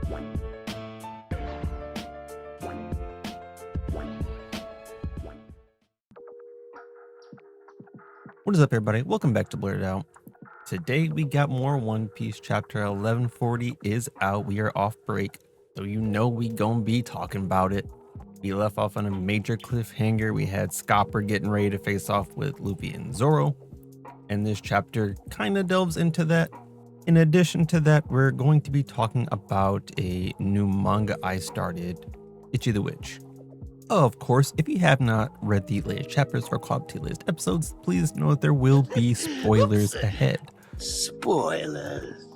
What is up, everybody? Welcome back to Blerd Out. Today we got more One Piece. Chapter 1140 is out. We are off break, so you know we gonna be talking about it. We left off on a major cliffhanger. We had Scopper getting ready to face off with Luffy and Zoro, and this chapter kind of delves into that. In addition to that, we're going to be talking about a new manga I started, Ichi the Witch. Of course, if you have not read the latest chapters for Club T List episodes, please know that there will be spoilers ahead. Spoilers.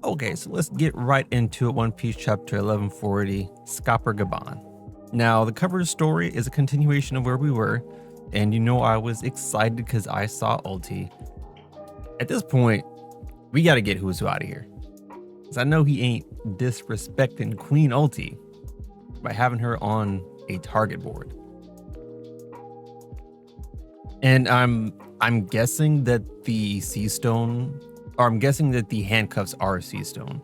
Okay, so let's get right into it. One Piece chapter 1140, Scopper Gaban. Now, the cover story is a continuation of where we were, and you know I was excited because I saw Ulti. At this point, we gotta get Who's Who out of here, because I know he ain't disrespecting Queen Ulti by having her on a target board. And I'm guessing that the sea stone, or I'm guessing that the handcuffs are sea stone,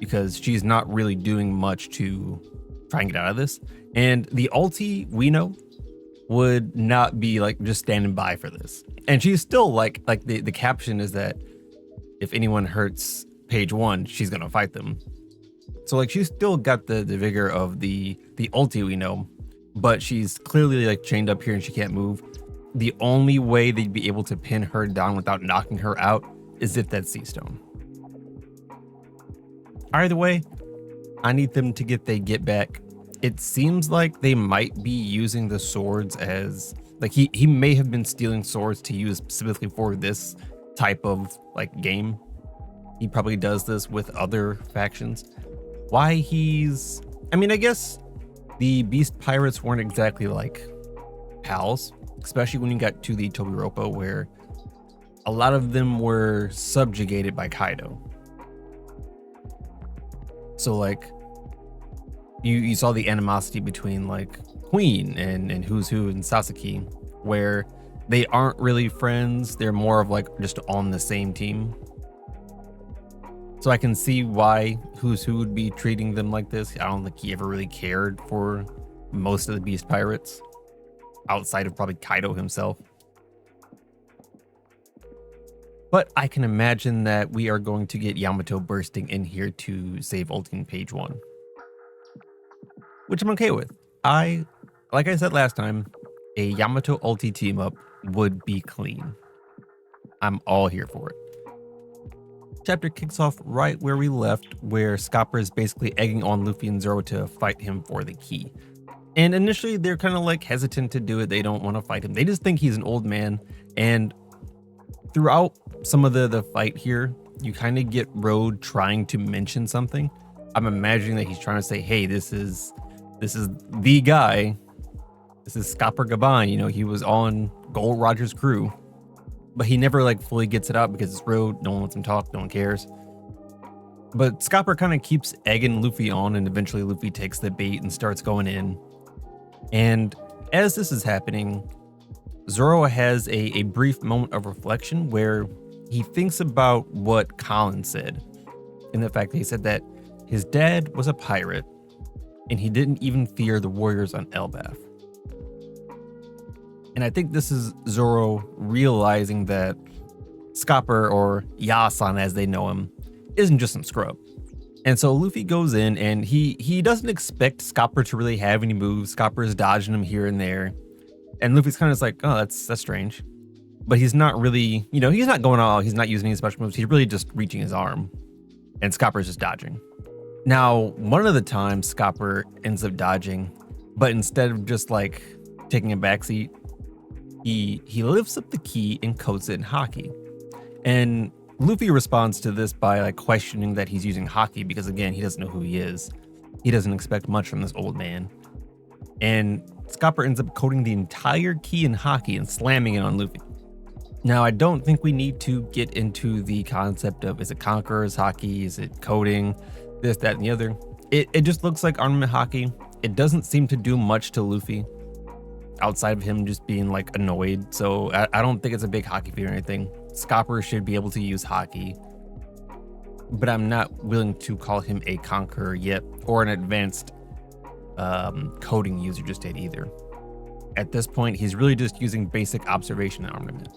because she's not really doing much to try and get out of this. And the Ulti, we know, would not be like just standing by for this. And she's still like the caption is that if anyone hurts page 1, she's gonna fight them. So like she's still got the vigor of the Ulti we know, but she's clearly like chained up here and she can't move. The only way they'd be able to pin her down without knocking her out is if that's sea stone. Either way, I need them to get they get back. It seems like they might be using the swords as like he may have been stealing swords to use specifically for this type of like game. He probably does this with other factions. Why he's, I mean, I guess the Beast Pirates weren't exactly like pals, especially when you got to the Tobiropo, where a lot of them were subjugated by Kaido. So like you saw the animosity between like Queen and Who's Who and Sasaki, where they aren't really friends. They're more of like just on the same team. So I can see why Who's Who would be treating them like this. I don't think he ever really cared for most of the Beast Pirates, outside of probably Kaido himself. But I can imagine that we are going to get Yamato bursting in here to save Ulti in page 1, which I'm okay with. Like I said last time, a Yamato Ulti team up would be clean. I'm all here for it. Chapter kicks off right where we left, where Scopper is basically egging on Luffy and Zoro to fight him for the key. And initially they're kind of like hesitant to do it. They don't want to fight him. They just think he's an old man. And throughout some of the fight here, you kind of get Road trying to mention something. I'm imagining that he's trying to say, hey, this is the guy. This is Scopper Gaban. You know, he was on Gold Roger's crew. But he never like fully gets it out because it's Road. No one lets him talk. No one cares. But Scopper kind of keeps egging Luffy on, and eventually Luffy takes the bait and starts going in. And as this is happening, Zoro has a brief moment of reflection where he thinks about what Colin said, and the fact that he said that his dad was a pirate and he didn't even fear the warriors on Elbaf. And I think this is Zoro realizing that Scopper, or Yasan as they know him, isn't just some scrub. And so Luffy goes in and he doesn't expect Scopper to really have any moves. Scopper is dodging him here and there. And Luffy's kind of like, oh, that's strange. But he's not really, you know, he's not going all, he's not using any special moves. He's really just reaching his arm. And Scopper's just dodging. Now, one of the times Scopper ends up dodging, but instead of just like taking a backseat, he lifts up the key and coats it in Haki. And Luffy responds to this by like questioning that he's using Haki because again, he doesn't know who he is. He doesn't expect much from this old man. And Scopper ends up coating the entire key in Haki and slamming it on Luffy. Now, I don't think we need to get into the concept of is it Conqueror's Haki, is it coating, this, that, and the other. It just looks like armament Haki. It doesn't seem to do much to Luffy outside of him just being like annoyed. So I don't think it's a big Haki feat or anything. Scopper should be able to use Haki. but I'm not willing to call him a conqueror yet, or an advanced coding user just yet either. At this point, he's really just using basic observation and armament.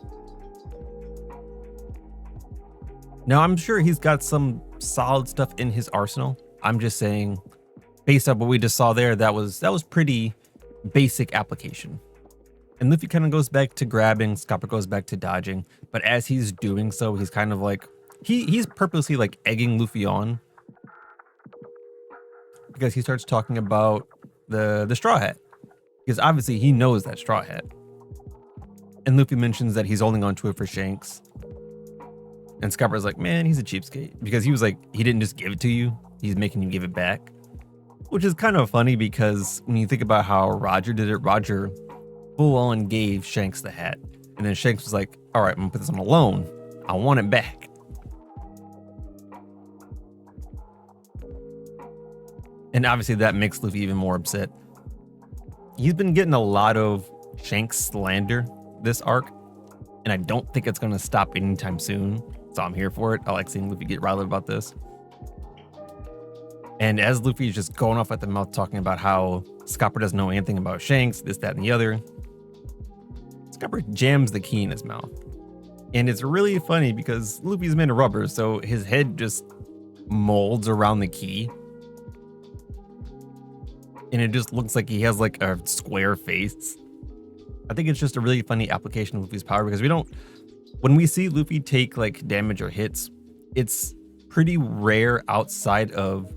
Now, I'm sure he's got some solid stuff in his arsenal. I'm just saying, based on what we just saw there, that was pretty basic application. And Luffy kind of goes back to grabbing, Scopper goes back to dodging, but as he's doing so, he's kind of like, he's purposely like egging Luffy on, because he starts talking about the straw hat, because obviously he knows that straw hat. And Luffy mentions that he's holding onto it for Shanks. And Scopper's like, man, he's a cheapskate, because he was like, he didn't just give it to you, he's making you give it back. Which is kind of funny, because when you think about how Roger did it, Roger full on gave Shanks the hat. And then Shanks was like, all right, I'm gonna put this on a loan. I want it back. And obviously that makes Luffy even more upset. He's been getting a lot of Shanks slander this arc, and I don't think it's gonna stop anytime soon. So I'm here for it. I like seeing Luffy get riled about this. And as Luffy is just going off at the mouth talking about how Scopper doesn't know anything about Shanks, this, that, and the other, Scopper jams the key in his mouth. And it's really funny because Luffy's made of rubber, so his head just molds around the key. And it just looks like he has like a square face. I think it's just a really funny application of Luffy's power, because when we see Luffy take like damage or hits, it's pretty rare outside of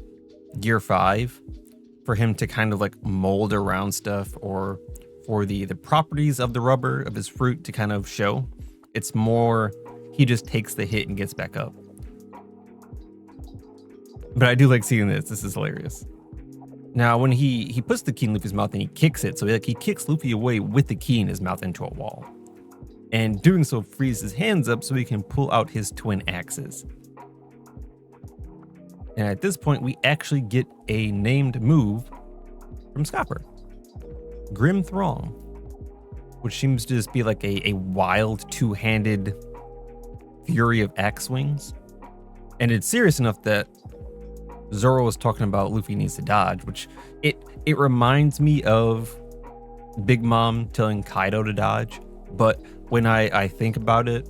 Gear 5 for him to kind of like mold around stuff, or for the properties of the rubber of his fruit to kind of show. It's more he just takes the hit and gets back up. But I do like seeing this. This is hilarious. Now, when he puts the key in Luffy's mouth and he kicks it, so he kicks Luffy away with the key in his mouth into a wall. And doing so frees his hands up so he can pull out his twin axes. And at this point, we actually get a named move from Scopper. Grim Throng, which seems to just be like a wild two-handed fury of axe swings. And it's serious enough that Zoro was talking about Luffy needs to dodge, which it reminds me of Big Mom telling Kaido to dodge. But when I think about it,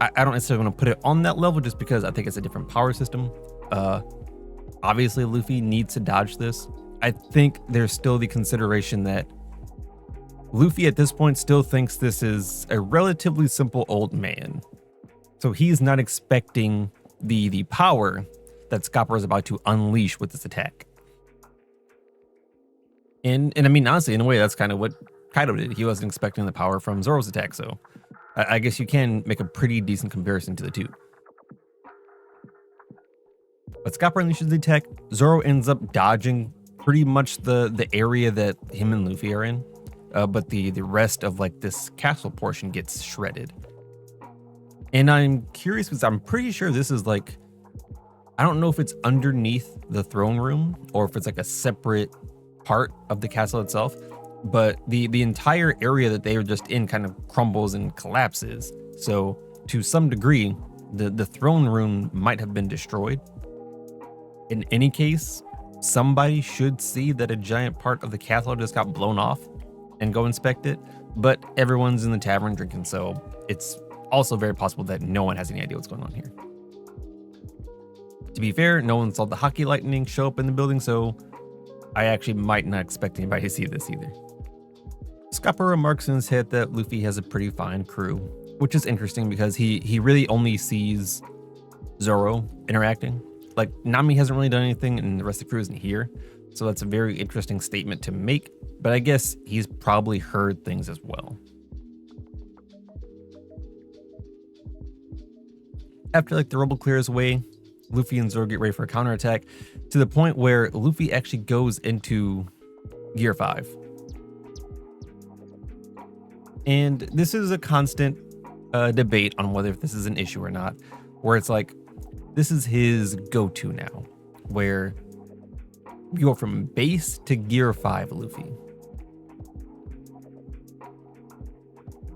I don't necessarily want to put it on that level, just because I think it's a different power system. Obviously, Luffy needs to dodge this. I think there's still the consideration that Luffy at this point still thinks this is a relatively simple old man. So he's not expecting the power that Scopper is about to unleash with this attack. And I mean, honestly, in a way, that's kind of what Kaido did. He wasn't expecting the power from Zoro's attack, so I guess you can make a pretty decent comparison to the two. But Scopper unleashes the attack. Zoro ends up dodging pretty much the area that him and Luffy are in, but the rest of like this castle portion gets shredded. And I'm curious, because I'm pretty sure this is like, I don't know if it's underneath the throne room or if it's like a separate part of the castle itself, but the entire area that they were just in kind of crumbles and collapses. So to some degree, the throne room might have been destroyed. In any case, somebody should see that a giant part of the castle just got blown off and go inspect it, but everyone's in the tavern drinking, so it's also very possible that no one has any idea what's going on here. To be fair, no one saw the Haki lightning show up in the building, so I actually might not expect anybody to see this either. Scopper remarks in his head that Luffy has a pretty fine crew, which is interesting because he really only sees Zoro interacting. Like, Nami hasn't really done anything and the rest of the crew isn't here, so that's a very interesting statement to make, but I guess he's probably heard things as well. After like the rubble clears away, Luffy and Zoro get ready for a counterattack, to the point where Luffy actually goes into Gear 5. And this is a constant debate on whether this is an issue or not, where it's like, this is his go-to now, where you go from base to Gear 5 Luffy.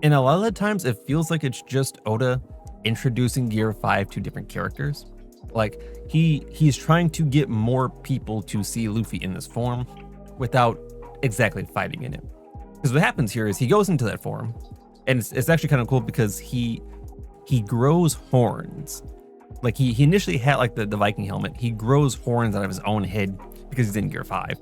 And a lot of the times it feels like it's just Oda introducing Gear 5 to different characters. Like he's trying to get more people to see Luffy in this form without exactly fighting in it. Because what happens here is he goes into that form, and it's actually kind of cool because he grows horns. Like he initially had like the Viking helmet. He grows horns out of his own head because he's in Gear 5.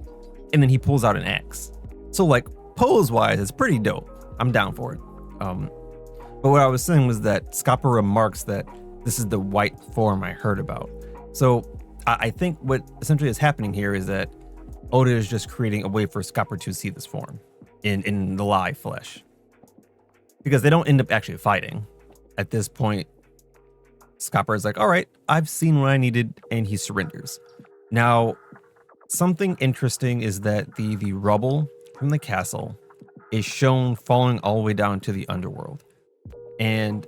And then he pulls out an axe. So like pose wise, it's pretty dope. I'm down for it. But what I was saying was that Scopper remarks that this is the white form I heard about. So I think what essentially is happening here is that Oda is just creating a way for Scopper to see this form in the live flesh. Because they don't end up actually fighting. At this point, Scopper is like, all right, I've seen what I needed, and he surrenders. Now, something interesting is that the rubble from the castle is shown falling all the way down to the underworld. And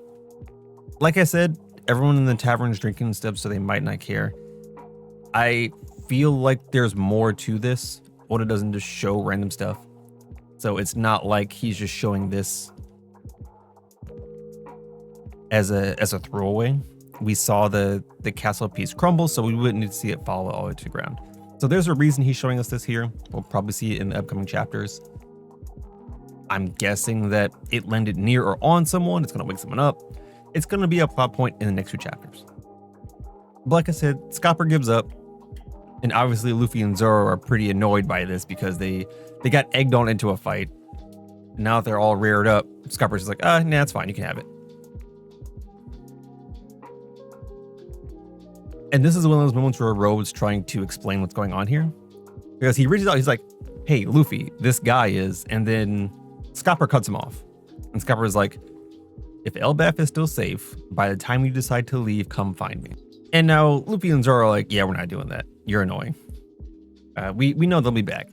like I said, everyone in the tavern is drinking and stuff, so they might not care. I feel like there's more to this. Oda doesn't just show random stuff. So it's not like he's just showing this as a throwaway. We saw the castle piece crumble, so we wouldn't need to see it fall all the way to the ground. So there's a reason he's showing us this here. We'll probably see it in the upcoming chapters. I'm guessing that it landed near or on someone. It's going to wake someone up. It's going to be a plot point in the next 2 chapters. But like I said, Scopper gives up. And obviously Luffy and Zoro are pretty annoyed by this because they got egged on into a fight. Now that they're all reared up, Scopper's just like, nah, it's fine. You can have it. And this is one of those moments where Rode's trying to explain what's going on here. Because he reaches out, he's like, hey, Luffy, this guy is, and then Scopper cuts him off. And Scopper is like, if Elbaf is still safe, by the time you decide to leave, come find me. And now Luffy and Zoro are like, yeah, we're not doing that. You're annoying. We know they'll be back.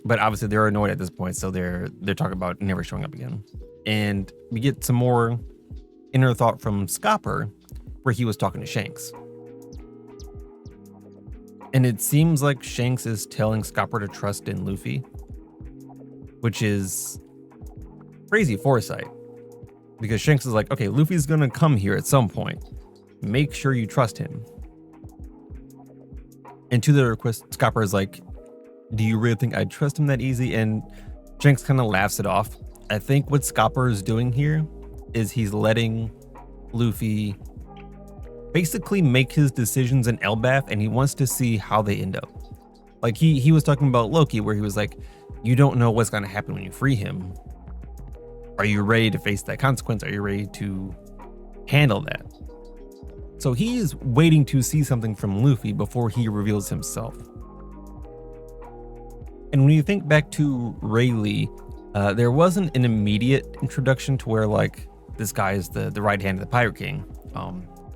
But obviously they're annoyed at this point, so they're talking about never showing up again. And we get some more inner thought from Scopper, where he was talking to Shanks. And it seems like Shanks is telling Scopper to trust in Luffy, which is crazy foresight. Because Shanks is like, okay, Luffy's gonna come here at some point. Make sure you trust him. And to the request, Scopper is like, do you really think I'd trust him that easy? And Shanks kind of laughs it off. I think what Scopper is doing here is he's letting Luffy basically make his decisions in Elbaf, and he wants to see how they end up. Like he was talking about Loki, where he was like, you don't know what's going to happen when you free him. Are you ready to face that consequence? Are you ready to handle that? So he's waiting to see something from Luffy before he reveals himself. And when you think back to Rayleigh, there wasn't an immediate introduction to where like this guy is the right hand of the Pirate King.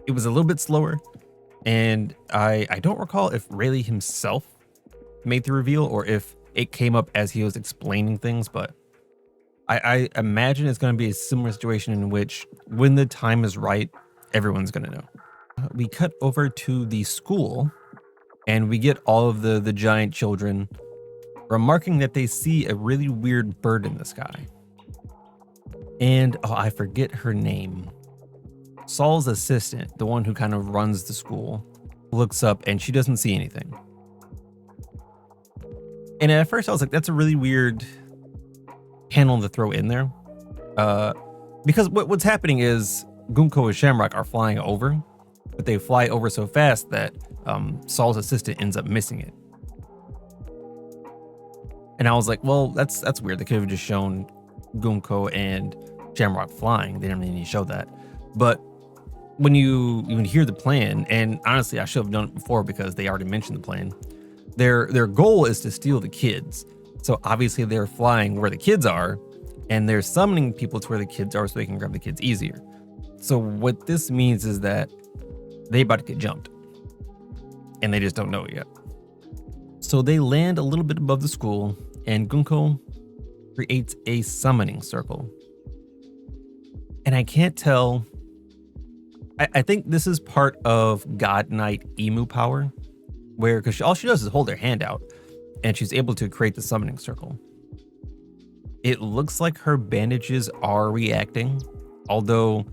It was a little bit slower, and I don't recall if Rayleigh himself made the reveal or if it came up as he was explaining things, but I imagine it's going to be a similar situation in which when the time is right, everyone's going to know. We cut over to the school, and we get all of the giant children remarking that they see a really weird bird in the sky. And I forget her name. Saul's assistant, the one who kind of runs the school, looks up and she doesn't see anything. And at first I was like, that's a really weird panel to throw in there. Because what's happening is Gunko and Shamrock are flying over, but they fly over so fast that Saul's assistant ends up missing it. And I was like, well, that's weird. They could have just shown Gunko and Shamrock flying. They didn't really need to show that. But when you hear the plan, and honestly, I should have done it before because they already mentioned the plan. Their goal is to steal the kids. So obviously they're flying where the kids are, and they're summoning people to where the kids are so they can grab the kids easier. So what this means is that they about to get jumped, and they just don't know it yet. So they land a little bit above the school, and Gunko creates a summoning circle. And I can't tell. I think this is part of God Knight Emu power, where because all she does is hold her hand out, and she's able to create the summoning circle. It looks like her bandages are reacting, although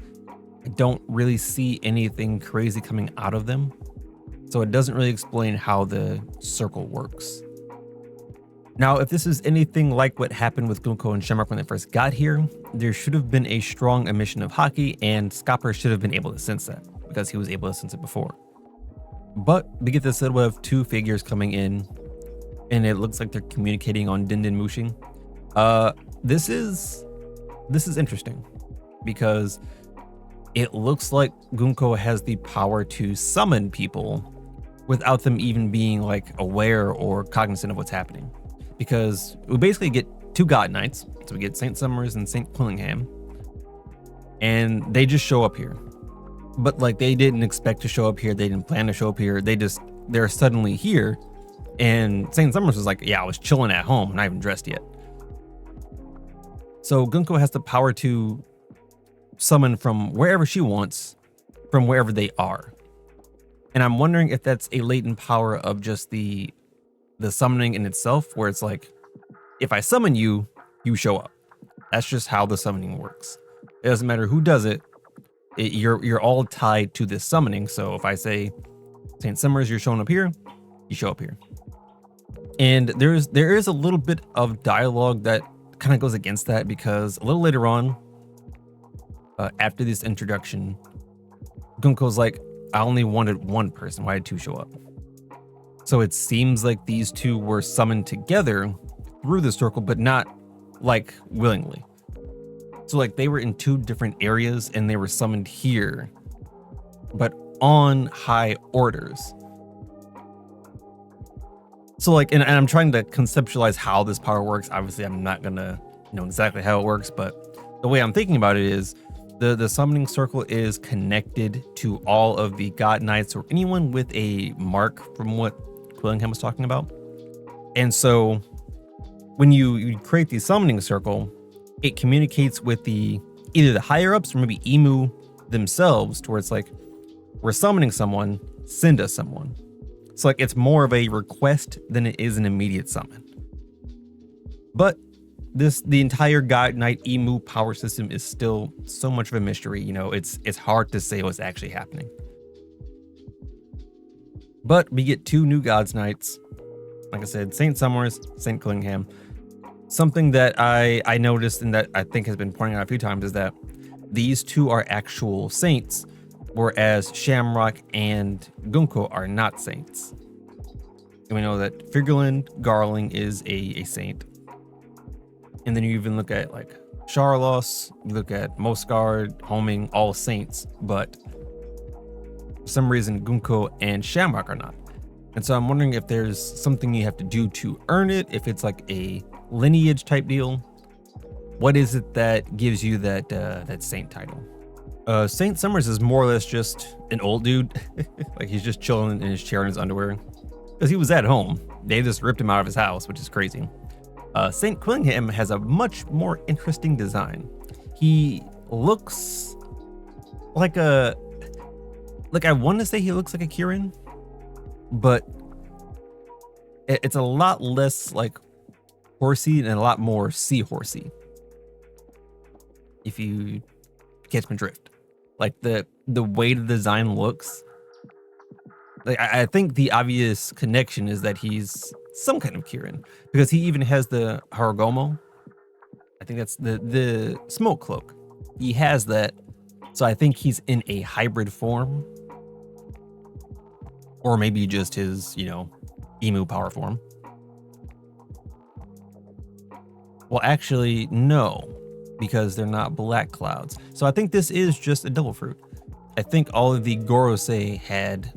I don't really see anything crazy coming out of them. So it doesn't really explain how the circle works. Now, if this is anything like what happened with Gunko and Shamrock when they first got here, there should have been a strong emission of Haki, and Scopper should have been able to sense that because he was able to sense it before. But we get this silhouette of two figures coming in, and it looks like they're communicating on Dindin Mushing. This is interesting because it looks like Gunko has the power to summon people without them even being like aware or cognizant of what's happening. Because we basically get two God Knights, so we get Saint Summers and Saint Quillingham, and they just show up here. But like they didn't expect to show up here, they didn't plan to show up here. They're suddenly here, and Saint Summers was like, "Yeah, I was chilling at home, not even dressed yet." So Gunko has the power to summon from wherever she wants, from wherever they are. And I'm wondering if that's a latent power of just the summoning in itself, where it's like, if I summon you, you show up. That's just how the summoning works. It doesn't matter who does it. You're all tied to this summoning. So if I say, Saint Summers, you're showing up here, you show up here. And there is a little bit of dialogue that kind of goes against that, because a little later on, after this introduction, Gunko's like, I only wanted one person. Why did two show up? So it seems like these two were summoned together through the circle, but not like willingly. So like they were in two different areas and they were summoned here, but on high orders. So like, and I'm trying to conceptualize how this power works. Obviously, I'm not gonna know exactly how it works, but the way I'm thinking about it is the summoning circle is connected to all of the God Knights or anyone with a mark, from what Quillingham was talking about. And so when you create the summoning circle, it communicates with either the higher ups or maybe Emu themselves, to where it's like, we're summoning someone, send us someone. So like it's more of a request than it is an immediate summon. But the entire God Knight Emu power system is still so much of a mystery. You know, it's hard to say what's actually happening. But we get two new Gods Knights. Like I said, Saint Summers, Saint Quillingham. Something that I noticed, and that I think has been pointed out a few times, is that these two are actual saints, whereas Shamrock and Gunko are not saints. And we know that Figurland Garling is a saint. And then you even look at like Charlos, you look at Mosgard, Homing, all saints, but for some reason Gunko and Shamrock are not. And so I'm wondering if there's something you have to do to earn it, if it's like a lineage type deal. What is it that gives you that saint title? Saint Summers is more or less just an old dude. Like he's just chilling in his chair in his underwear, because he was at home. They just ripped him out of his house, which is crazy. Saint Quillingham has a much more interesting design. He looks like I want to say he looks like a Kirin, but it's a lot less like horsey and a lot more seahorsey, if you catch my drift. Like the way the design looks, like I think the obvious connection is that he's some kind of Kirin, because he even has the Haragomo. I think that's the smoke cloak. He has that, so I think he's in a hybrid form, or maybe just his, emu power form. Well, actually, no, because they're not black clouds. So I think this is just a devil fruit. I think all of the Gorosei had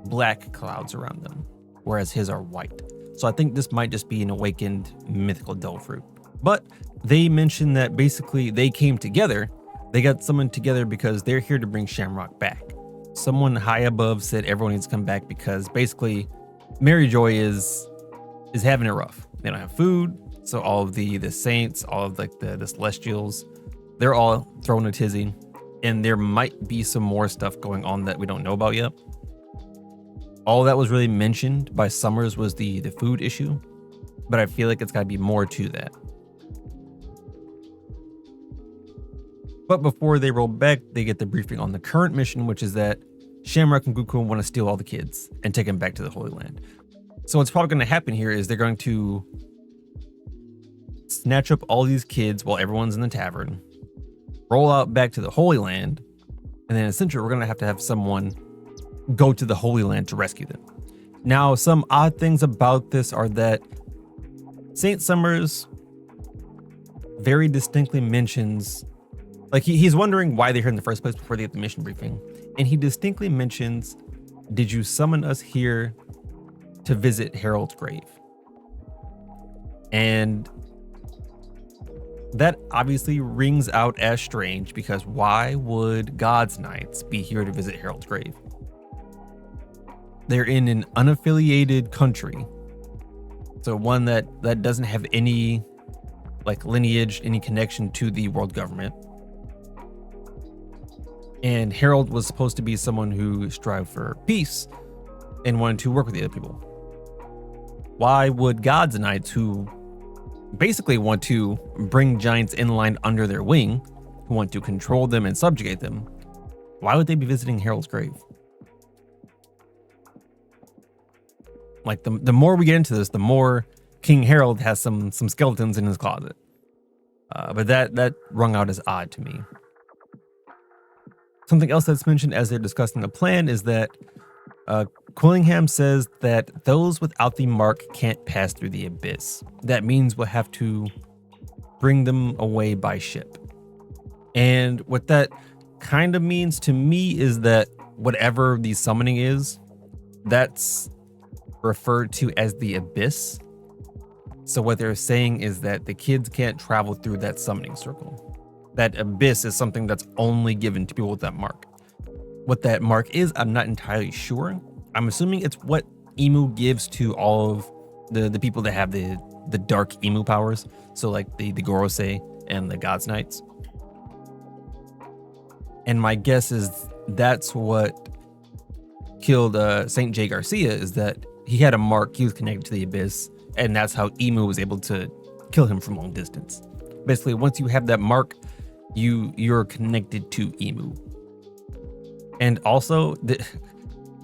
black clouds around them, whereas his are white. So I think this might just be an awakened mythical devil fruit. But they mentioned that basically they came together. They got summoned together because they're here to bring Shamrock back. Someone high above said everyone needs to come back because basically Mary Joy is having it rough. They don't have food. So all of the saints, all of like the celestials, they're all thrown a tizzy. And there might be some more stuff going on that we don't know about yet. All that was really mentioned by Summers was the food issue, but I feel like it's got to be more to that. But before they roll back, they get the briefing on the current mission, which is that Shamrock and Goku want to steal all the kids and take them back to the Holy Land. So what's probably going to happen here is they're going to snatch up all these kids while everyone's in the tavern, roll out back to the Holy Land, and then essentially we're going to have someone go to the Holy Land to rescue them. Now, some odd things about this are that Saint Summers very distinctly mentions, like he's wondering why they're here in the first place before they get the mission briefing. And he distinctly mentions, did you summon us here to visit Harold's grave? And that obviously rings out as strange, because why would God's Knights be here to visit Harold's grave? They're in an unaffiliated country. So one that doesn't have any like lineage, any connection to the world government. And Harold was supposed to be someone who strived for peace and wanted to work with the other people. Why would God's Knights, who basically want to bring giants in line under their wing, who want to control them and subjugate them, why would they be visiting Harold's grave? Like the more we get into this, the more King Harold has some skeletons in his closet. But that rung out as odd to me. Something else that's mentioned as they're discussing the plan is that Quillingham says that those without the mark can't pass through the abyss. That means we'll have to bring them away by ship. And what that kind of means to me is that whatever the summoning is, that's referred to as the abyss. So what they're saying is that the kids can't travel through that summoning circle. That abyss is something that's only given to people with that mark. What that mark is, I'm not entirely sure. I'm assuming it's what Emu gives to all of the people that have the dark Emu powers. So like the Gorosei and the God's Knights. And my guess is that's what killed Saint J. Garcia, is that he had a mark, he was connected to the abyss, and that's how Emu was able to kill him from long distance. Basically, once you have that mark, you're connected to Emu. And also,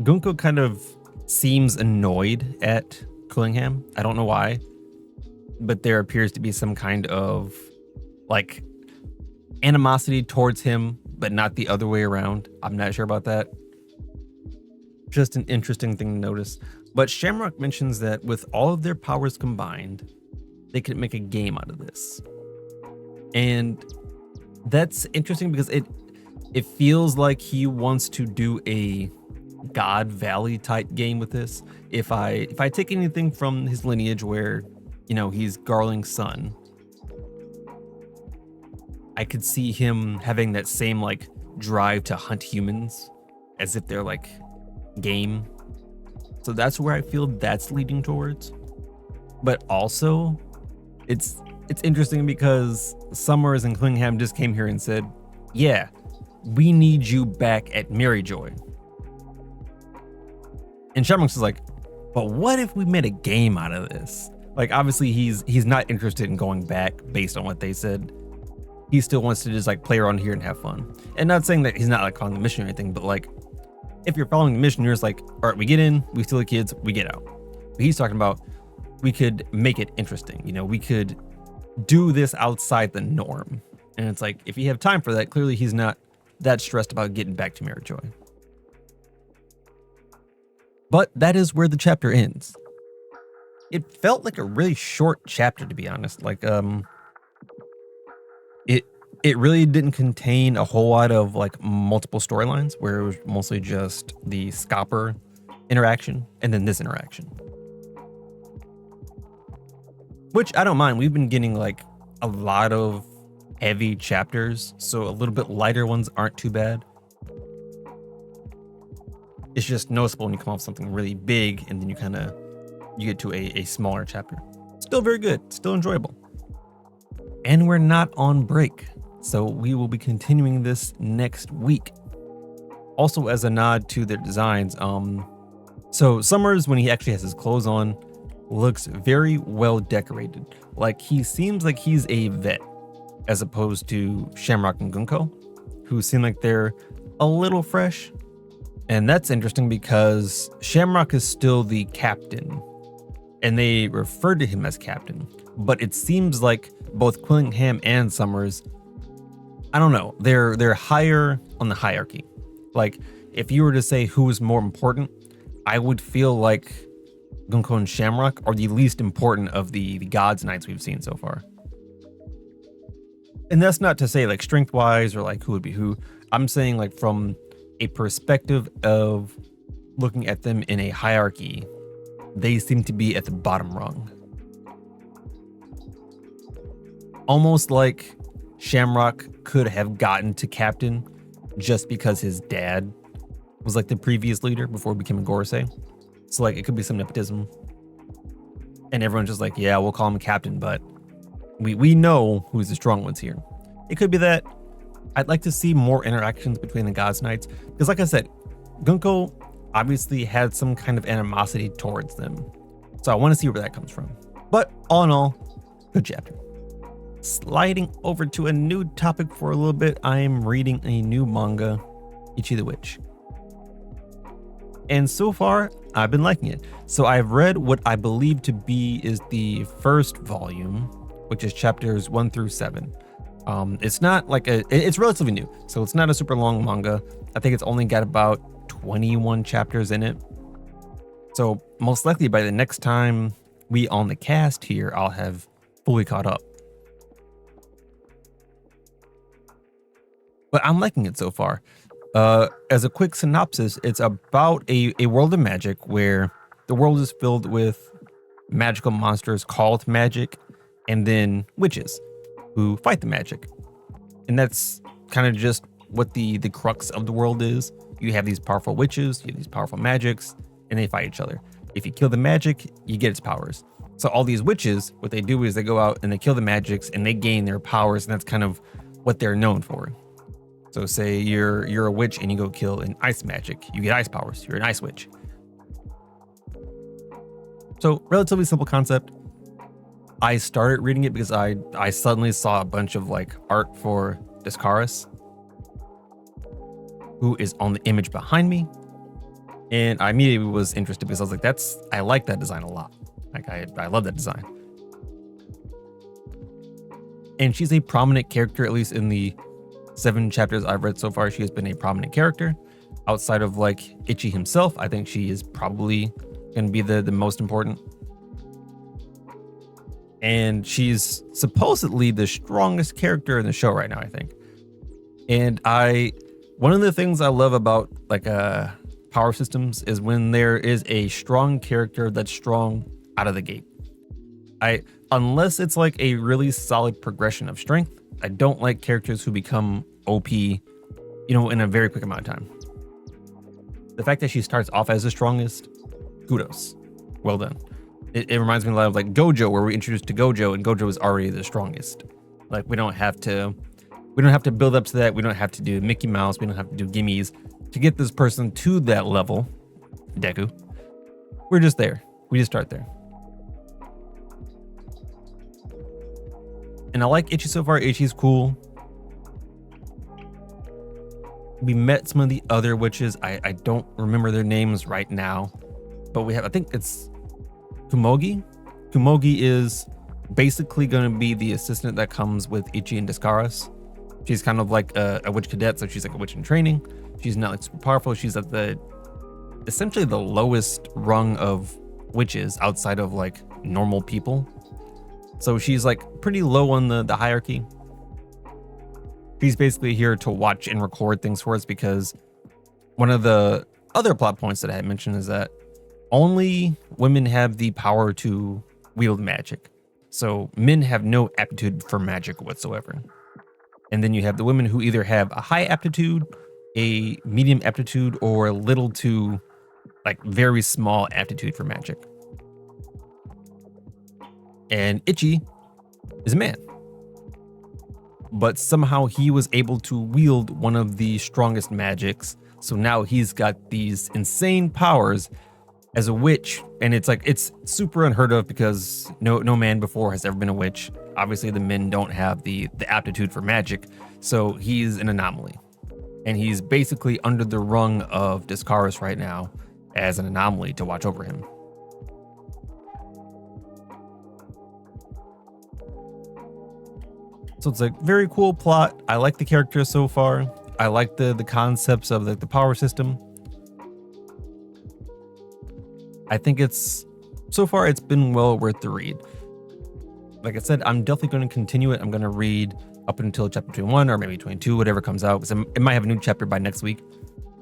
Gunko kind of seems annoyed at Quillingham. I don't know why, but there appears to be some kind of like animosity towards him, but not the other way around. I'm not sure about that. Just an interesting thing to notice. But Shamrock mentions that with all of their powers combined, they could make a game out of this. And that's interesting because it feels like he wants to do a God Valley type game with this. If I take anything from his lineage where, you know, he's Garling's son, I could see him having that same like drive to hunt humans as if they're like game. So that's where I feel that's leading towards. But also, it's interesting because Summers and Quillingham just came here and said, yeah, we need you back at Maryjoy. And Shamrock's is like, but what if we made a game out of this? Like, obviously he's not interested in going back based on what they said. He still wants to just like play around here and have fun. And not saying that he's not like following the mission or anything, but like, if you're following the mission, you're just like, all right, we get in, we steal the kids, we get out. But he's talking about, we could make it interesting. You know, we could do this outside the norm. And it's like, if you have time for that, clearly he's not that stressed about getting back to Maryjoy. But that is where the chapter ends. It felt like a really short chapter, to be honest. Like, it really didn't contain a whole lot of like multiple storylines, where it was mostly just the Scopper interaction and then this interaction. Which I don't mind. We've been getting like a lot of heavy chapters, so a little bit lighter ones aren't too bad. It's just noticeable when you come off something really big and then you get to a smaller chapter. Still very good, still enjoyable. And we're not on break, so we will be continuing this next week. Also, as a nod to their designs, so Summers, when he actually has his clothes on, looks very well decorated. Like, he seems like he's a vet. as opposed to Shamrock and Gunko, who seem like they're a little fresh. And that's interesting because Shamrock is still the captain, and they refer to him as captain. But it seems like both Quillingham and Summers, I don't know, they're higher on the hierarchy. Like, if you were to say who is more important, I would feel like Gunko and Shamrock are the least important of the Gods Knights we've seen so far. And that's not to say like strength-wise or like who would be who. I'm saying like from a perspective of looking at them in a hierarchy, they seem to be at the bottom rung. Almost like Shamrock could have gotten to captain just because his dad was like the previous leader before he became a Gorosei. So like it could be some nepotism. And everyone's just like, yeah, we'll call him captain, but we know who's the strong ones here. It could be that. I'd like to see more interactions between the Gods Knights, because like I said, Gunko obviously had some kind of animosity towards them. So I want to see where that comes from. But all in all, good chapter. Sliding over to a new topic for a little bit, I am reading a new manga, Ichi the Witch. And so far, I've been liking it. So I've read what I believe to be is the first volume, which is chapters 1 through 7. It's not like it's relatively new, so it's not a super long manga. I think it's only got about 21 chapters in it. So most likely by the next time we on the cast here, I'll have fully caught up. But I'm liking it so far. As a quick synopsis, it's about a world of magic where the world is filled with magical monsters called magic, and then witches who fight the magic. And that's kind of just what the crux of the world is. You have these powerful witches, you have these powerful magics, and they fight each other. If you kill the magic, you get its powers. So all these witches, what they do is they go out and they kill the magics and they gain their powers, and that's kind of what they're known for. So say you're a witch and you go kill an ice magic, you get ice powers, you're an ice witch. So relatively simple concept. I started reading it because I suddenly saw a bunch of like art for Descaris, who is on the image behind me. And I immediately was interested because I was like, I like that design a lot. Like I love that design. And she's a prominent character, at least in the 7 chapters I've read so far. She has been a prominent character. Outside of like Ichi himself, I think she is probably going to be the most important. And she's supposedly the strongest character in the show right now, I think. And one of the things I love about like power systems is when there is a strong character that's strong out of the gate. Unless it's like a really solid progression of strength, I don't like characters who become OP, in a very quick amount of time. The fact that she starts off as the strongest, kudos. Well done. It reminds me a lot of like Gojo, where we introduced to Gojo, and Gojo is already the strongest. Like we don't have to build up to that. We don't have to do Mickey Mouse. We don't have to do gimmies to get this person to that level. Deku. We're just there. We just start there. And I like Ichi so far. Ichi's cool. We met some of the other witches. I don't remember their names right now, but I think it's Kumogi. Kumogi is basically going to be the assistant that comes with Ichi and Descaris. She's kind of like a witch cadet, so she's like a witch in training. She's not like super powerful. She's at essentially the lowest rung of witches outside of like normal people. So she's like pretty low on the hierarchy. She's basically here to watch and record things for us, because one of the other plot points that I had mentioned is that only women have the power to wield magic. So men have no aptitude for magic whatsoever. And then you have the women who either have a high aptitude, a medium aptitude, or a little to like very small aptitude for magic. And Ichi is a man. But somehow he was able to wield one of the strongest magics. So now he's got these insane powers as a witch, and it's super unheard of because no man before has ever been a witch. Obviously, the men don't have the aptitude for magic, so he's an anomaly, and he's basically under the rung of Discaris right now as an anomaly to watch over him. So it's a very cool plot. I like the characters so far. I like the concepts of the power system. I think so far it's been well worth the read. Like I said, I'm definitely going to continue it. I'm going to read up until chapter 21 or maybe 22, whatever comes out, because it might have a new chapter by next week.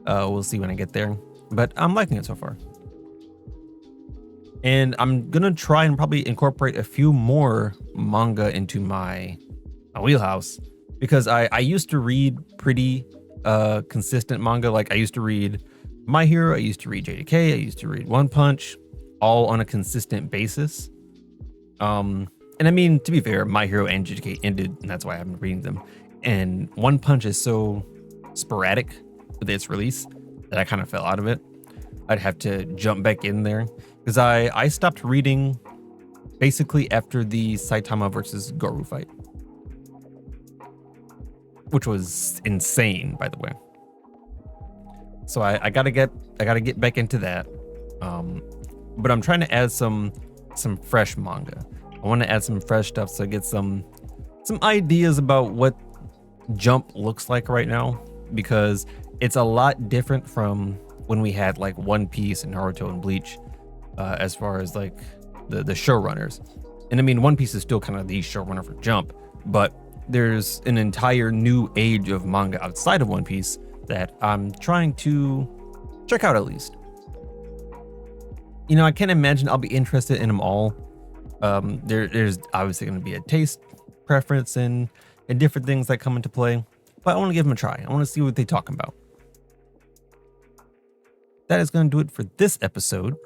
We'll see when I get there, but I'm liking it so far. And I'm going to try and probably incorporate a few more manga into my wheelhouse, because I used to read pretty consistent manga. Like I used to read My Hero, I used to read JJK, I used to read One Punch, all on a consistent basis. And I mean, to be fair, My Hero and JJK ended, and that's why I've been reading them. And One Punch is so sporadic with its release that I kind of fell out of it. I'd have to jump back in there, because I stopped reading basically after the Saitama versus Goru fight, which was insane, by the way. So I gotta get back into that. But I'm trying to add some fresh manga. I want to add some fresh stuff so I get some ideas about what Jump looks like right now, because it's a lot different from when we had like One Piece and Naruto and Bleach, as far as like the showrunners. And I mean, One Piece is still kind of the showrunner for Jump, but there's an entire new age of manga outside of One Piece that I'm trying to check out at least. You know, I can't imagine I'll be interested in them all. There's obviously going to be a taste preference and different things that come into play, but I want to give them a try. I want to see what they talk about. That is going to do it for this episode.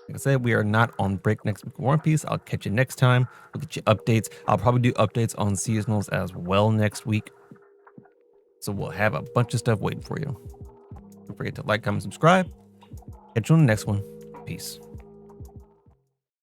Like I said, we are not on break next week with One Piece. I'll catch you next time. We'll get you updates. I'll probably do updates on seasonals as well next week. So we'll have a bunch of stuff waiting for you. Don't forget to like, comment, subscribe. Catch you on the next one. Peace.